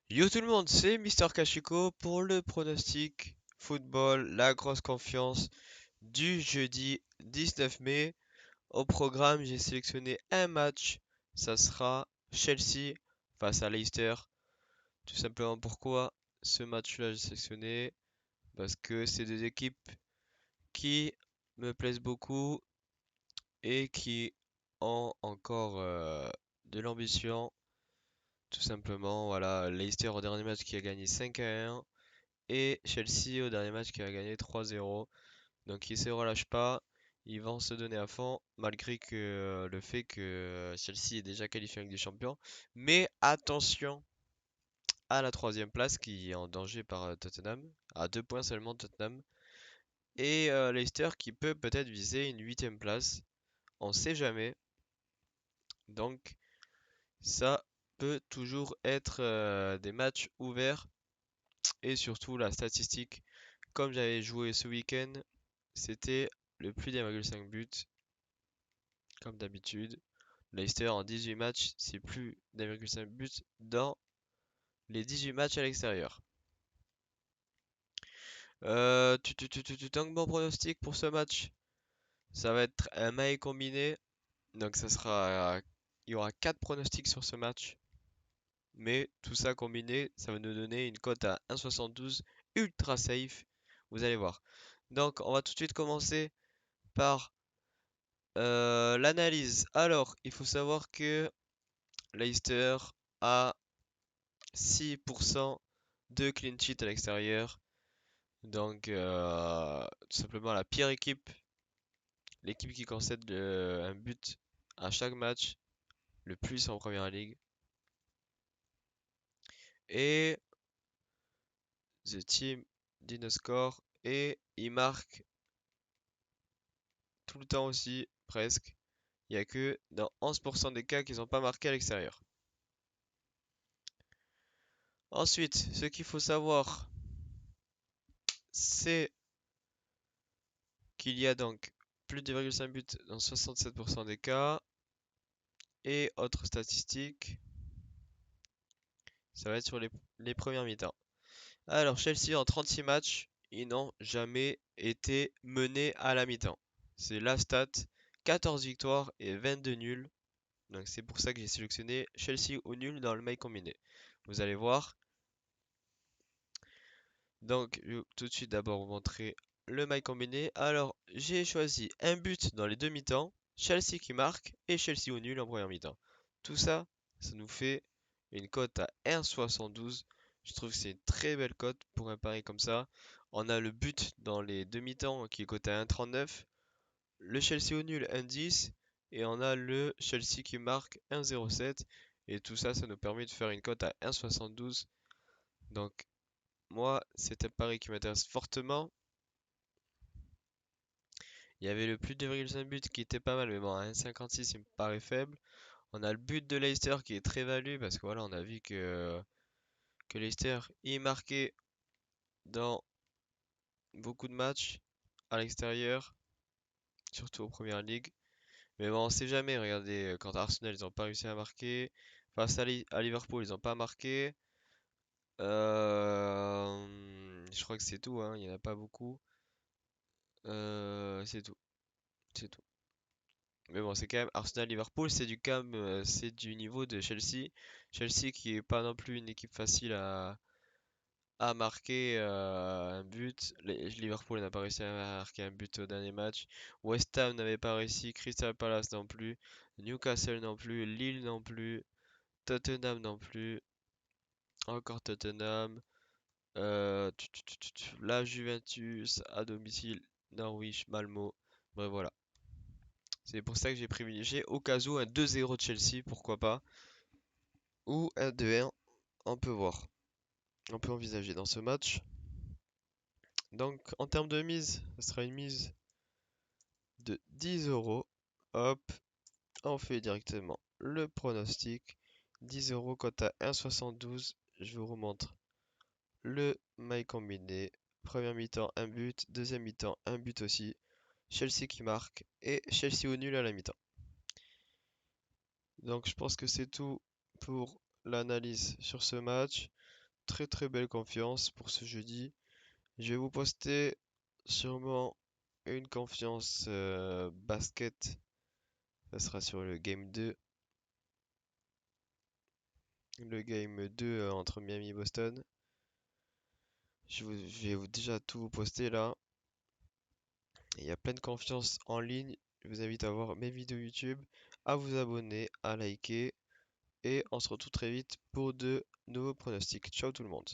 Yo tout le monde, c'est Mister Kashiko pour le pronostic football, la grosse confiance du jeudi 19 mai. Au programme, j'ai sélectionné un match, ça sera Chelsea face à Leicester. Tout simplement pourquoi ce match-là j'ai sélectionné, parce que c'est deux équipes qui me plaisent beaucoup et qui ont encore de l'ambition. Tout simplement, voilà, Leicester au dernier match qui a gagné 5-1 et Chelsea au dernier match qui a gagné 3-0. Donc ils se relâchent pas, ils vont se donner à fond malgré que le fait que Chelsea est déjà qualifié avec des champions. Mais attention à la troisième place qui est en danger par Tottenham, à 2 points seulement de Tottenham. Et Leicester qui peut peut-être viser une huitième place, on sait jamais. Donc ça peut toujours être des matchs ouverts. Et surtout la statistique, comme j'avais joué ce week-end, c'était le plus d'1,5 buts, comme d'habitude. Leicester en 18 matchs, c'est plus d'1,5 buts dans les 18 matchs à l'extérieur. Donc mon pronostic pour ce match, ça va être un mail combiné. Donc ça sera, il y aura 4 pronostics sur ce match. Mais tout ça combiné, ça va nous donner une cote à 1,72 ultra safe. Vous allez voir. Donc on va tout de suite commencer par l'analyse. Alors, il faut savoir que Leicester a 6% de clean sheet à l'extérieur. Donc, tout simplement la pire équipe, l'équipe qui concède un but à chaque match, le plus en première ligue. Et The Team didn't score. Et il marque tout le temps aussi, presque. Il n'y a que dans 11% des cas qu'ils n'ont pas marqué à l'extérieur. Ensuite, ce qu'il faut savoir, c'est qu'il y a donc plus de 2,5 buts dans 67% des cas. Et autre statistique, ça va être sur les premières mi-temps. Alors, Chelsea en 36 matchs, ils n'ont jamais été menés à la mi-temps. C'est la stat, 14 victoires et 22 nuls. Donc c'est pour ça que j'ai sélectionné Chelsea au nul dans le mail combiné. Vous allez voir. Donc, je vais tout de suite d'abord vous montrer le mail combiné. Alors, j'ai choisi un but dans les deux mi-temps, Chelsea qui marque et Chelsea au nul en première mi-temps. Tout ça, ça nous fait une cote à 1,72. Je trouve que c'est une très belle cote pour un pari comme ça. On a le but dans les deux mi-temps qui est coté à 1,39, le Chelsea au nul 1,10 et on a le Chelsea qui marque 1,07. Et tout ça, ça nous permet de faire une cote à 1,72. Donc, moi, c'est un pari qui m'intéresse fortement. Il y avait le plus de 2,5 buts qui était pas mal, mais bon, à 1,56 il me paraît faible. On a le but de Leicester qui est très valu parce que voilà, on a vu que Leicester y marquait dans beaucoup de matchs à l'extérieur, surtout en première ligue. Mais bon, on sait jamais. Regardez, quand Arsenal ils ont pas réussi à marquer, face à Liverpool ils ont pas marqué. Je crois que c'est tout, hein, il y en a pas beaucoup. C'est tout, c'est tout. Mais bon, c'est quand même Arsenal-Liverpool, c'est du niveau de Chelsea. Chelsea qui est pas non plus une équipe facile à marquer un but. Liverpool n'a pas réussi à marquer un but au dernier match. West Ham n'avait pas réussi, Crystal Palace non plus, Newcastle non plus, Lille non plus, Tottenham non plus, encore Tottenham, la Juventus à domicile, Norwich, Malmo. Bref, voilà. C'est pour ça que j'ai privilégié au cas où un 2-0 de Chelsea, pourquoi pas, ou un 2-1, on peut voir, on peut envisager dans ce match. Donc en termes de mise, ce sera une mise de 10 euros. Hop, on fait directement le pronostic. 10 euros cote à 1,72. Je vous remontre le mail combiné. Première mi-temps, un but. Deuxième mi-temps, un but aussi. Chelsea qui marque et Chelsea au nul à la mi-temps. Donc je pense que c'est tout pour l'analyse sur ce match. très très belle confiance pour ce jeudi. Je vais vous poster sûrement une confiance basket. Ça sera sur le game 2. Le game 2 entre Miami et Boston. Déjà tout vous poster là. Il y a plein de confiance en ligne. Je vous invite à voir mes vidéos YouTube, à vous abonner, à liker. Et on se retrouve très vite pour de nouveaux pronostics. Ciao tout le monde.